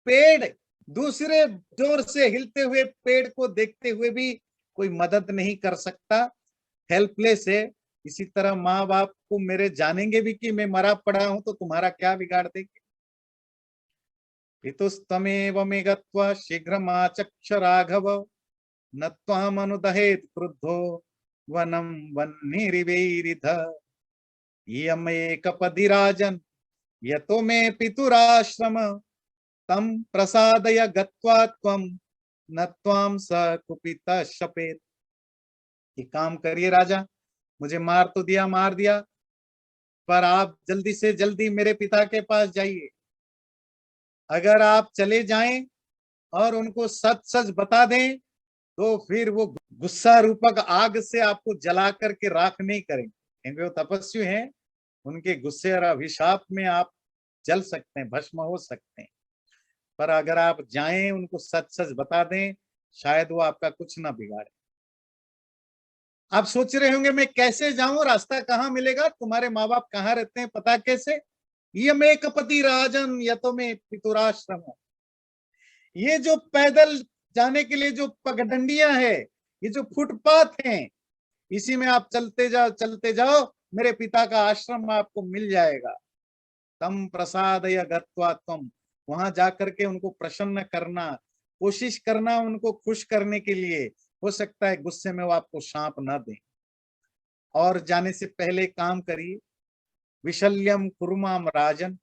A: पेड़ दूसरे जोर से हिलते हुए पेड़ को देखते हुए भी कोई मदद नहीं कर सकता, हेल्पलेस है। इसी तरह माँ बाप को मेरे जानेंगे भी कि मैं मरा पड़ा हूं तो तुम्हारा क्या बिगाड़ देंगे। पितुस्तमेव मे गत्वा शीघ्रमाचक्ष राघव न त्वामनुदहेत् क्रुद्धो वनं वह्निरिवैरिध। इयमेकपदि राजन् यतो मे पितुराश्रम तम प्रसादय गत्वा त्वं न त्वां स कुपितः शपेत्। एक काम करिए राजा, मुझे मार तो दिया, मार दिया, पर आप जल्दी से जल्दी मेरे पिता के पास जाइए। अगर आप चले जाएं और उनको सच सच बता दें तो फिर वो गुस्सा रूपक आग से आपको जला करके राख नहीं करेंगे, क्योंकि वो तपस्वी हैं। उनके गुस्से और अभिशाप में आप जल सकते हैं, भस्म हो सकते हैं। पर अगर आप जाएं, उनको सच सच बता दें, शायद वो आपका कुछ ना बिगाड़े। आप सोच रहे होंगे मैं कैसे जाऊं, रास्ता कहाँ मिलेगा, तुम्हारे माँ बाप कहाँ रहते हैं, पता कैसे? ये मैं कपति राजन यतो में पितुराश्रम। ये जो पैदल जाने के लिए जो पगडंडियां है, ये जो फुटपाथ हैं, इसी में आप चलते जाओ, मेरे पिता का आश्रम आपको मिल जाएगा। तम प्रसादय गत्वा त्वम, वहां जाकर के उनको प्रसन्न करना, कोशिश करना उनको खुश करने के लिए। हो सकता है गुस्से में वो आपको शाप ना दें। और जाने से पहले काम करिए, विशल्यम कुरुमाम राजन,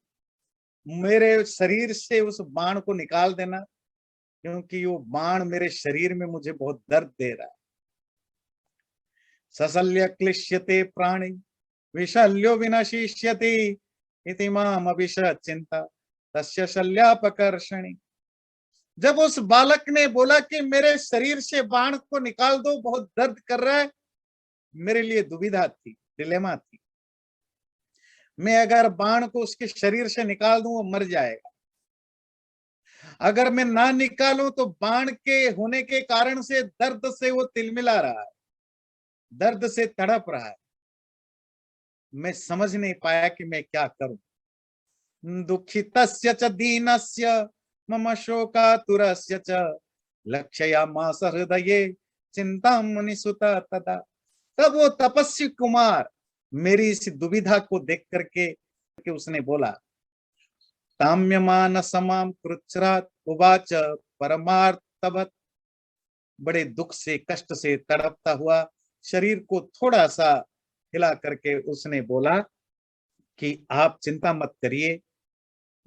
A: मेरे शरीर से उस बाण को निकाल देना, क्योंकि वो बाण मेरे शरीर में मुझे बहुत दर्द दे रहा है। सशल्य क्लिश्यते प्राणी विशल्यो विनशिष्यति इति माम अभिशत चिंता तस्य शल्यापकर्षणी। जब उस बालक ने बोला कि मेरे शरीर से बाण को निकाल दो, बहुत दर्द कर रहा है, मेरे लिए दुविधा थी, डिलेमा थी। मैं अगर बाण को उसके शरीर से निकाल दूं वो मर जाएगा, अगर मैं ना निकालूं तो बाण के होने के कारण से दर्द से वो तिलमिला रहा है, दर्द से तड़प रहा है। मैं समझ नहीं पाया कि मैं क्या करूं। दुखितस्य च दीनस्य मम शोकातुरस्य च लक्षयामास हृदये चिंता मुनिसुता तदा। तब वो तपस्वी कुमार मेरी इस दुविधा को देख करके उसने बोला, ताम्यमान समाम कृच्छ्रात उवाच परमार्थवत्। बड़े दुख से कष्ट से तड़पता हुआ शरीर को थोड़ा सा हिला करके उसने बोला कि आप चिंता मत करिए,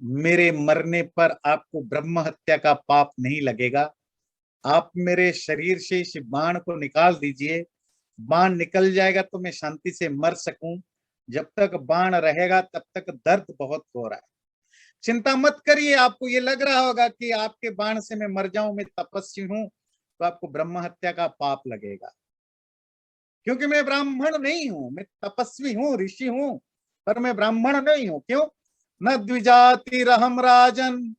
A: मेरे मरने पर आपको ब्रह्म हत्या का पाप नहीं लगेगा। आप मेरे शरीर से इस बाण को निकाल दीजिए, बाण निकल जाएगा तो मैं शांति से मर सकूं। जब तक बाण रहेगा तब तक दर्द बहुत हो रहा है। चिंता मत करिए, आपको ये लग रहा होगा कि आपके बाण से मैं मर जाऊं, मैं तपस्वी हूं, तो आपको ब्रह्म हत्या का पाप लगेगा, क्योंकि मैं ब्राह्मण नहीं हूं, मैं तपस्वी हूं, ऋषि हूं, पर मैं ब्राह्मण नहीं हूं। क्यों? न द्विजाति रहम राजन।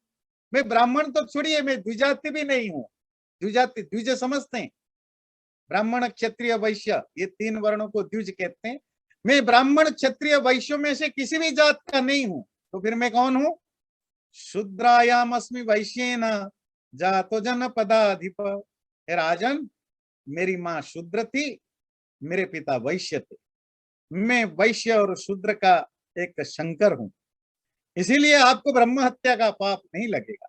A: मैं ब्राह्मण तो छोड़िए, मैं द्विजाति भी नहीं हूं। द्विजाति, द्विज समझते हैं, ब्राह्मण क्षत्रिय वैश्य, ये 3 वर्णों को द्विज कहते हैं। मैं ब्राह्मण क्षत्रिय वैश्यों में से किसी भी जात का नहीं हूं, तो फिर मैं कौन हूं? शूद्रायाम अस्मि वैश्येन जातो जन पदाधिप। हे राजन, मेरी माँ शूद्र थी, मेरे पिता वैश्य थे, मैं वैश्य और शूद्र का एक शंकर हूं, इसीलिए आपको ब्रह्म हत्या का पाप नहीं लगेगा।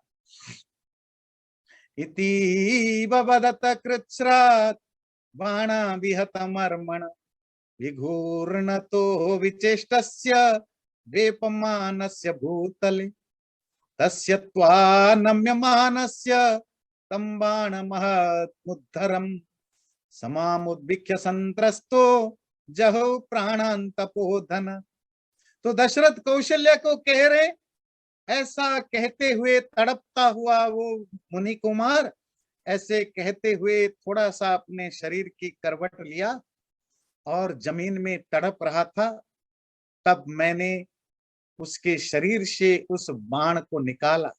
A: इति वदत कृच्छ्रात् बाणा विहतमर्मण विघूर्णतो विचेष्टस्य वेपमानस्य भूतले तस्य त्वानम्यमानस्य तं बाणमहमुद्धरम् समामुद्भिक्ष्य संत्रस्तो जहौ प्राणान्तपोधन। तो दशरथ कौशल्या को कह रहे, ऐसा कहते हुए तड़पता हुआ वो मुनि कुमार ऐसे कहते हुए थोड़ा सा अपने शरीर की करवट लिया और जमीन में तड़प रहा था। तब मैंने उसके शरीर से उस बाण को निकाला।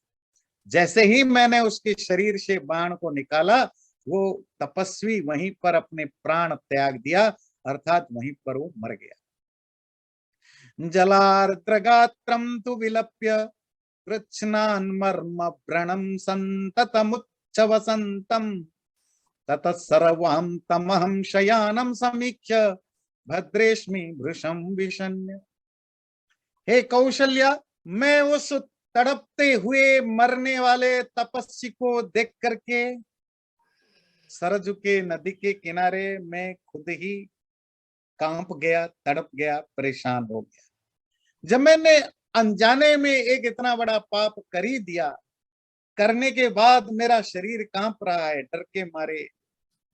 A: जैसे ही मैंने उसके शरीर से बाण को निकाला, वो तपस्वी वहीं पर अपने प्राण त्याग दिया, अर्थात वहीं पर वो मर गया। जलार्द्रगात्रम तु विलप्य कृच्छ्नान्मर्म व्रणं संततमुच्चवसन्तं ततः सर्वां तमहं शयानं समीक्ष्य भद्रेष्मि भृशं विषण्य। हे कौशल्या, मैं उस तड़पते हुए मरने वाले तपस्वी को देख करके सरजू के नदी के किनारे मैं खुद ही कांप गया, तड़प गया, परेशान हो गया। जब मैंने अनजाने में एक इतना बड़ा पाप कर ही दिया, करने के बाद मेरा शरीर कांप रहा है, डर के मारे,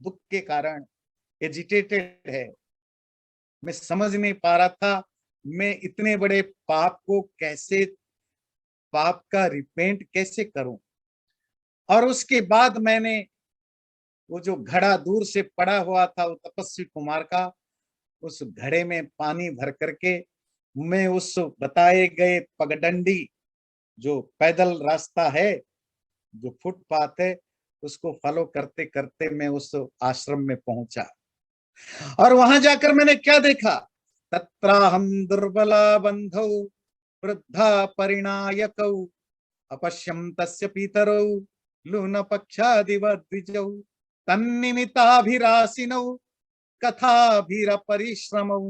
A: दुख के कारण एजिटेटेड है। मैं समझ नहीं पा रहा था मैं इतने बड़े पाप को कैसे, पाप का रिपेंट कैसे करूं। और उसके बाद मैंने वो जो घड़ा दूर से पड़ा हुआ था वो तपस्वी कुमार का, उस घड़े में पानी भर करके मैं उस बताए गए पगडंडी, जो पैदल रास्ता है, जो फुटपाथ है, उसको फॉलो करते करते मैं उस आश्रम में पहुंचा। और वहां जाकर मैंने क्या देखा? तत्राहम दुर्बला बंधौ वृद्धा परिणायकौ अपश्यम तस्य पितरौ लून पक्षादिवद्विजौ तन्निमिताभिरासिनौ कथाभिरपरिश्रमौ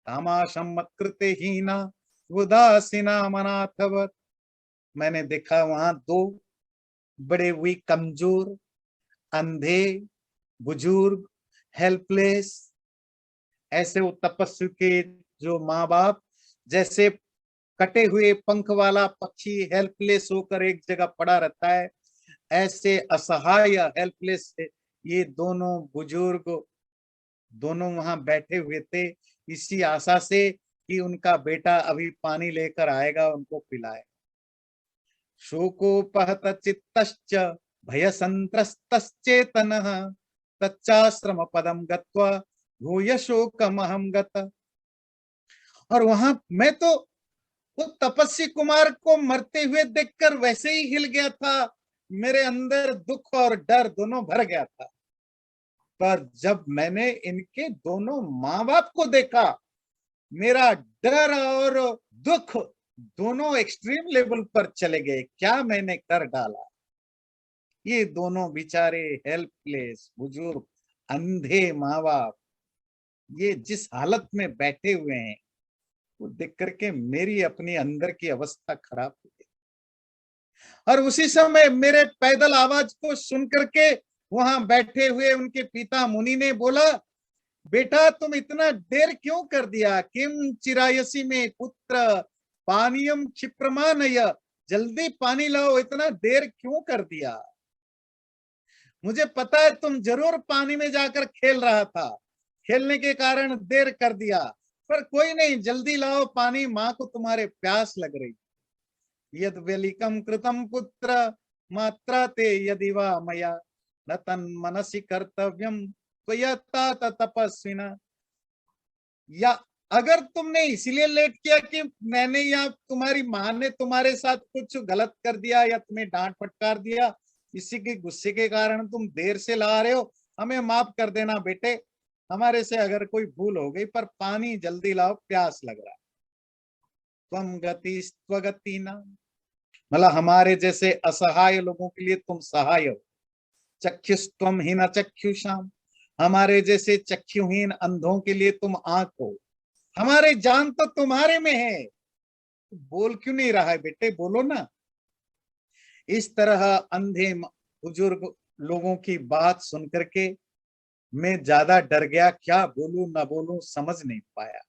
A: तामाशम मत्कृते हीना उदासीना मनाथवत्। मैंने देखा वहां 2 बड़े वीक, कमजोर, अंधे, बुजुर्ग, हेल्पलेस, ऐसे वो तपस्वी के जो माँ बाप जैसे कटे हुए पंख वाला पक्षी हेल्पलेस होकर एक जगह पड़ा रहता है, ऐसे असहाय हेल्पलेस ये दोनों बुजुर्ग दोनों वहां बैठे हुए थे, इसी आशा से कि उनका बेटा अभी पानी लेकर आएगा, उनको पिलाए। शोकोपहत चित्तश्च भय संत्रस्तश्चेतनः तच्चाश्रम पदम गत्वा भूय शोकमहं गत। और वहां मैं तो वो तपस्वी कुमार को मरते हुए देखकर वैसे ही हिल गया था, मेरे अंदर दुख और डर दोनों भर गया था। पर जब मैंने इनके दोनों माँ बाप को देखा, मेरा डर और दुख दोनों एक्सट्रीम लेवल पर चले गए। क्या मैंने कर डाला? ये दोनों बेचारे हेल्पलेस बुजुर्ग, अंधे माँ बाप, ये जिस हालत में बैठे हुए हैं, वो देख करके मेरी अपनी अंदर की अवस्था खराब हो गई। और उसी समय मेरे पैदल आवाज को सुन करके वहां बैठे हुए उनके पिता मुनि ने बोला, बेटा तुम इतना देर क्यों कर दिया? किम चिरायसी में पुत्र पानीयम क्षिप्रमानय, जल्दी पानी लाओ, इतना देर क्यों कर दिया? मुझे पता है तुम जरूर पानी में जाकर खेल रहा था, खेलने के कारण देर कर दिया, पर कोई नहीं, जल्दी लाओ पानी, माँ को तुम्हारे प्यास लग रही। यद वेलिकम कृतम पुत्र मात्रा ते यदि वा मया न तन मनसि कर्तव्यम त्वयता तपस्विना। या अगर तुमने इसीलिए लेट किया कि मैंने या तुम्हारी माँ ने तुम्हारे साथ कुछ गलत कर दिया या तुम्हें डांट फटकार दिया, इसी के गुस्से के कारण तुम देर से ला रहे हो, हमें माफ कर देना बेटे, हमारे से अगर कोई भूल हो गई, पर पानी जल्दी लाओ, प्यास लग रहा है। त्वम गति स्वगति ना, मतलब हमारे जैसे असहाय लोगों के लिए तुम सहाय हो। चक्षुस्त्वम हीन चक्षुषाम, हमारे जैसे चक्षुहीन अंधों के लिए तुम आंख हो। हमारे जान तो तुम्हारे में है, बोल क्यों नहीं रहा है बेटे, बोलो ना। इस तरह अंधे बुजुर्ग लोगों की बात सुन करके मैं ज्यादा डर गया, क्या बोलूं ना बोलूं समझ नहीं पाया।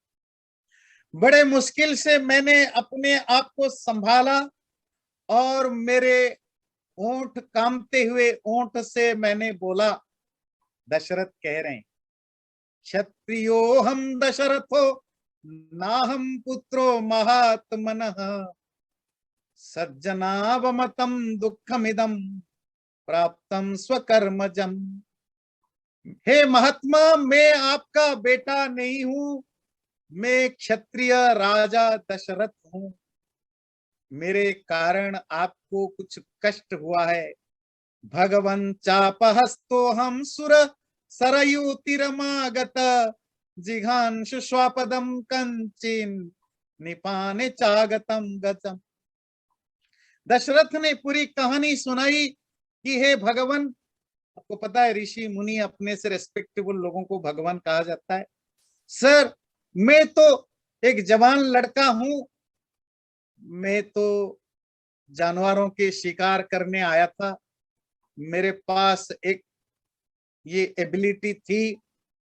A: बड़े मुश्किल से मैंने अपने आप को संभाला और मेरे ओंठ कांपते हुए ओंठ से मैंने बोला, दशरथ कह रहे हैं, क्षत्रियो हम दशरथो नाहम पुत्रो महात्मनः सज्जनावमतम दुःखमिदं प्राप्तम स्वकर्मजम। हे महात्मा, मैं आपका बेटा नहीं हूं, मैं क्षत्रिय राजा दशरथ हूं। मेरे कारण आपको कुछ कष्ट हुआ है। भगवन् चापहस्तो हम सुर सरयूतिरमागत जिघांशु स्वापदम कंचिन निपाने चागतम गतम। दशरथ ने पूरी कहानी सुनाई कि हे भगवान, आपको पता है ऋषि मुनि अपने से रेस्पेक्टेबल लोगों को भगवान कहा जाता है। सर, मैं तो एक जवान लड़का हूं, मैं तो जानवरों के शिकार करने आया था, मेरे पास एक ये एबिलिटी थी,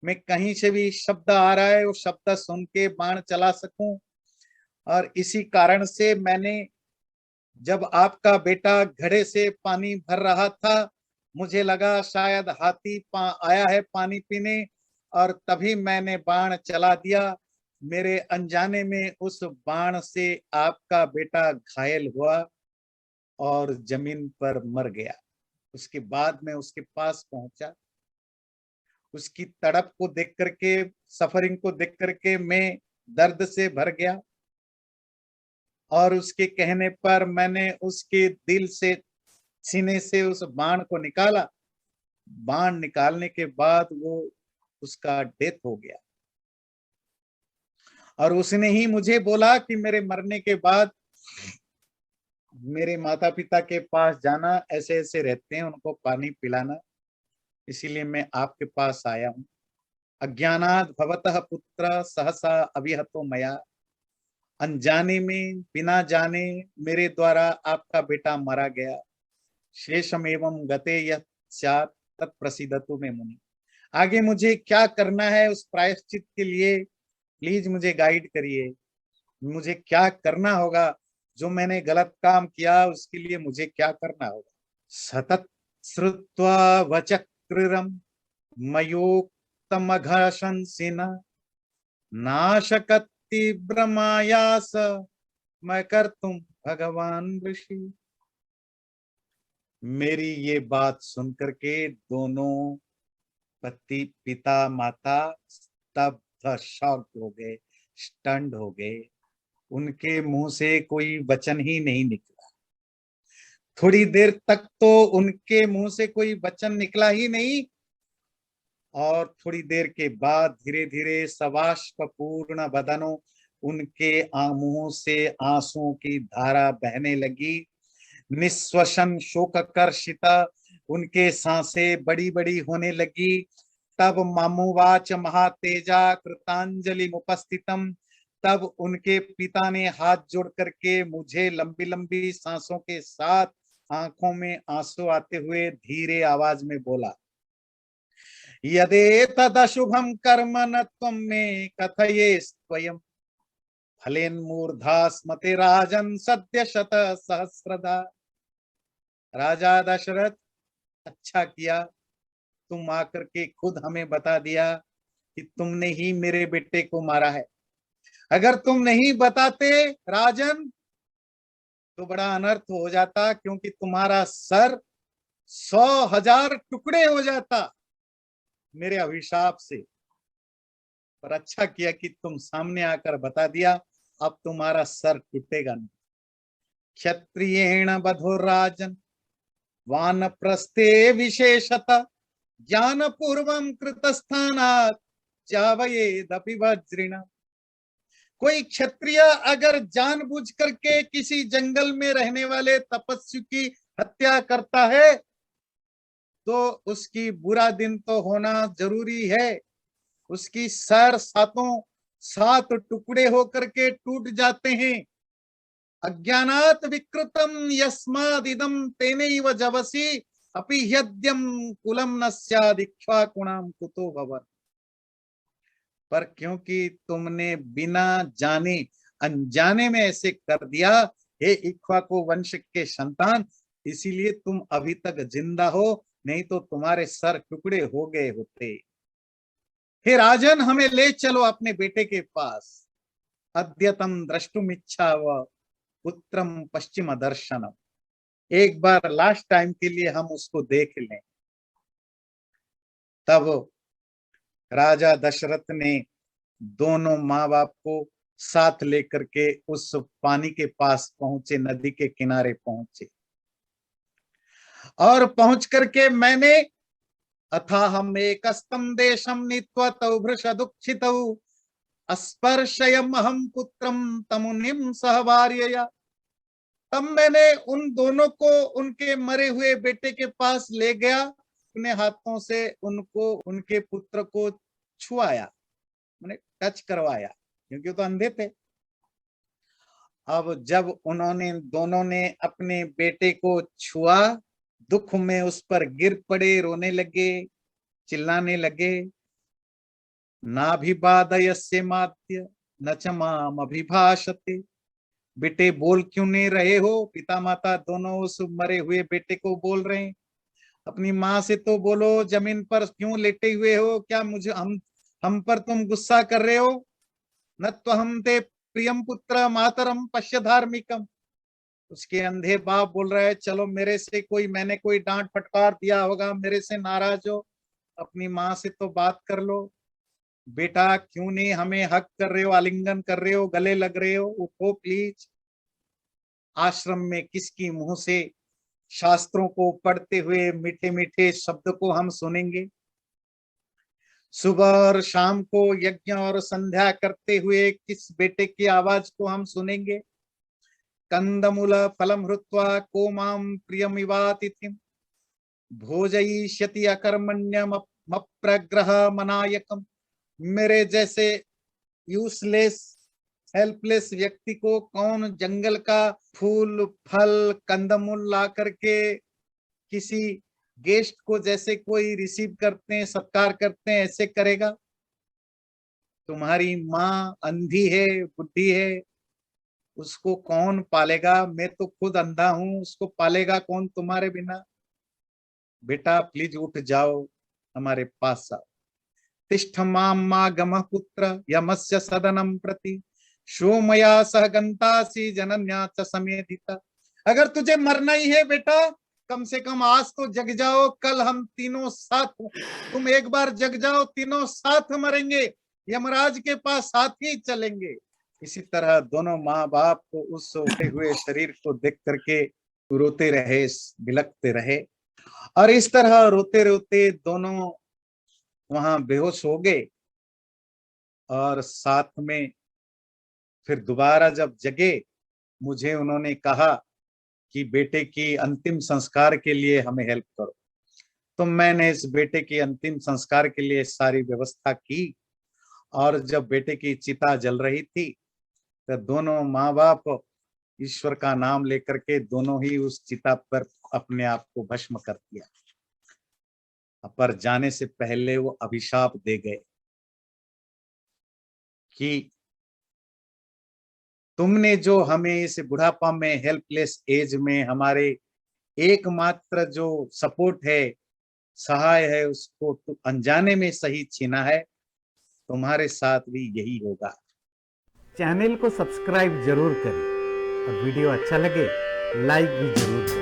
A: मैं कहीं से भी शब्द आ रहा है वो शब्द सुन के बाण चला सकूं। और इसी कारण से मैंने, जब आपका बेटा घड़े से पानी भर रहा था, मुझे लगा शायद हाथी आया है पानी पीने, और तभी मैंने बाण चला दिया। मेरे अनजाने में उस बाण से आपका बेटा घायल हुआ और जमीन पर मर गया। उसके बाद मैं उसके पास पहुंचा, उसकी तड़प को देख करके, सफरिंग को देख करके मैं दर्द से भर गया, और उसके कहने पर मैंने उसके दिल से, सीने से उस बाण को निकाला। बाण निकालने के बाद वो उसका डेथ हो गया, और उसने ही मुझे बोला कि मेरे मरने के बाद मेरे माता पिता के पास जाना, ऐसे ऐसे रहते हैं, उनको पानी पिलाना, इसीलिए मैं आपके पास आया हूँ। अज्ञानात् भवतः पुत्र सहसा अविहतो मया, अनजाने में बिना जाने मेरे द्वारा आपका बेटा मारा गया। शेषमेवं गते यत् स्यात् तत् प्रसीदतु मे मुनि। आगे मुझे क्या करना है उस प्रायश्चित के लिए प्लीज मुझे गाइड करिए। मुझे क्या करना होगा, जो मैंने गलत काम किया उसके लिए मुझे क्या करना होगा। सतत श्रुत्वा वचक्रिरम मयोक्तमघशंसिन नाशकति ब्रह्मायास मैं कर तुम भगवान ऋषि। मेरी ये बात सुनकर के दोनों पति पिता माता स्तब्ध, शॉक्ड हो गए, स्टन्ड हो गए। उनके मुंह से कोई वचन ही नहीं निकला। थोड़ी देर तक तो उनके मुंह से कोई वचन निकला ही नहीं, और थोड़ी देर के बाद धीरे धीरे सबाष्पपूर्ण बदनों, उनके मुंह से आंसुओं की धारा बहने लगी। निश्वसन शोककर्षिता, उनके सांसें बड़ी बड़ी होने लगी। तब मामुवाच महातेजा कृतांजलि उपस्थितम। तब उनके पिता ने हाथ जोड़ करके मुझे लंबी लंबी सांसों के साथ आंखों में आंसू आते हुए धीरे आवाज में बोला, यदे तदशुभम कर्म न त्वं मे कथये स्वयं फलेन मूर्धा स्मते राजन सद्य शत सहस्रदा। राजा दशरथ, अच्छा किया तुम आकर के खुद हमें बता दिया कि तुमने ही मेरे बेटे को मारा है। अगर तुम नहीं बताते राजन तो बड़ा अनर्थ हो जाता, क्योंकि तुम्हारा सर 100,000 टुकड़े हो जाता मेरे अभिशाप से। पर अच्छा किया कि तुम सामने आकर बता दिया, अब तुम्हारा सर टूटेगा नहीं। क्षत्रियेण बधुराजन वानप्रस्थे विशेषतः ज्ञान पूर्वम कृतस्थानात् जावयेदपि वज्रिणा। कोई क्षत्रिय अगर जानबूझ करके किसी जंगल में रहने वाले तपस्वी की हत्या करता है तो उसकी बुरा दिन तो होना जरूरी है। उसकी सर सातों 7 टुकड़े होकर के टूट जाते हैं। अज्ञानात विकृतम यस्मादिदम तेनैव जवसी अपि ह्यद्यम कुलम न स्याद् इक्ष्वाकुणाम कुतो भवन्। पर क्योंकि तुमने बिना जाने अनजाने में ऐसे कर दिया, हे इक्ष्वाकु वंश के संतान, इसीलिए तुम अभी तक जिंदा हो, नहीं तो तुम्हारे सर टुकड़े हो गए होते। हे राजन, हमें ले चलो अपने बेटे के पास। अद्यतम द्रष्टुम इच्छा व पुत्रम पश्चिम दर्शनम। एक बार लास्ट टाइम के लिए हम उसको देख लें। तब राजा दशरथ ने दोनों माँ बाप को साथ लेकर के उस पानी के पास पहुंचे, नदी के किनारे पहुंचे। और पहुंच करके मैंने अथाहम एकस्तम देशम नीत्वा तौ भृशदुक्षितौ अस्पर्शयम अहम पुत्रम तमुनिम सहवार्यया। तब मैंने उन दोनों को उनके मरे हुए बेटे के पास ले गया, अपने हाथों से उनको, उनके पुत्र को छुआया, मैंने टच करवाया, क्योंकि वो तो अंधे थे। अब जब उन्होंने दोनों ने अपने बेटे को छुआ, दुख में उस पर गिर पड़े, रोने लगे, चिल्लाने लगे। नाभिवादयस्य माद्य न च माम अभिभाषते। बेटे बोल क्यों नहीं रहे हो? पिता माता दोनों उस मरे हुए बेटे को बोल रहे हैं। अपनी माँ से तो बोलो, जमीन पर क्यों लेटे हुए हो? क्या मुझे हम पर तुम गुस्सा कर रहे हो? न तो हम ते प्रियम पुत्र मातरम पश्य धार्मिकम। उसके अंधे बाप बोल रहा है, चलो मेरे से कोई, मैंने कोई डांट फटकार दिया होगा, मेरे से नाराज हो, अपनी माँ से तो बात कर लो। बेटा क्यों नहीं हमें हक कर रहे हो, आलिंगन कर रहे हो, गले लग रहे हो? उठो प्लीज। आश्रम में किसकी मुंह से शास्त्रों को पढ़ते हुए मीठे मीठे शब्द को हम सुनेंगे? सुबह और शाम को यज्ञ और संध्या करते हुए किस बेटे की आवाज को हम सुनेंगे? कंदमूल फलम हृत्वा को माम प्रियमिवातिथिम भोजयिष्यति अकर्मण्यम प्रग्रह मनायकम। मेरे जैसे यूजलेस हेल्पलेस व्यक्ति को कौन जंगल का फूल फल कंदमूल ला करके किसी गेस्ट को जैसे कोई रिसीव करते हैं, सत्कार करते हैं, ऐसे करेगा? तुम्हारी माँ अंधी है, बुद्धि है, उसको कौन पालेगा? मैं तो खुद अंधा हूं, उसको पालेगा कौन तुम्हारे बिना? बेटा प्लीज उठ जाओ, हमारे पास आओ। तिष्ठ मां गम पुत्र यमस्य सदनम प्रति शोमया सह गंतासी जनन्या च समेधिता। अगर तुझे मरना ही है बेटा, कम से कम आज तो जग जाओ, कल हम तीनों साथ, तुम एक बार जग जाओ, तीनों साथ मरेंगे, यमराज के पास साथ ही चलेंगे। इसी तरह दोनों माँ बाप को उस उठे हुए शरीर को देख करके रोते रहे, बिलखते रहे। और इस तरह रोते रोते दोनों वहां बेहोश हो गए। और साथ में फिर दोबारा जब जगे, मुझे उन्होंने कहा कि बेटे की अंतिम संस्कार के लिए हमें हेल्प करो। तो मैंने इस बेटे के अंतिम संस्कार के लिए सारी व्यवस्था की, और जब बेटे की चिता जल रही थी तो दोनों माँ बाप ईश्वर का नाम लेकर के दोनों ही उस चिता पर अपने आप को भस्म कर दिया। पर जाने से पहले वो अभिशाप दे गए कि तुमने जो हमें इस बुढ़ापा में, हेल्पलेस एज में, हमारे एकमात्र जो सपोर्ट है, सहाय है, उसको तो अनजाने में सही छीना है, तुम्हारे साथ भी यही होगा।
B: चैनल को सब्सक्राइब जरूर करें और वीडियो अच्छा लगे लाइक भी जरूर करें।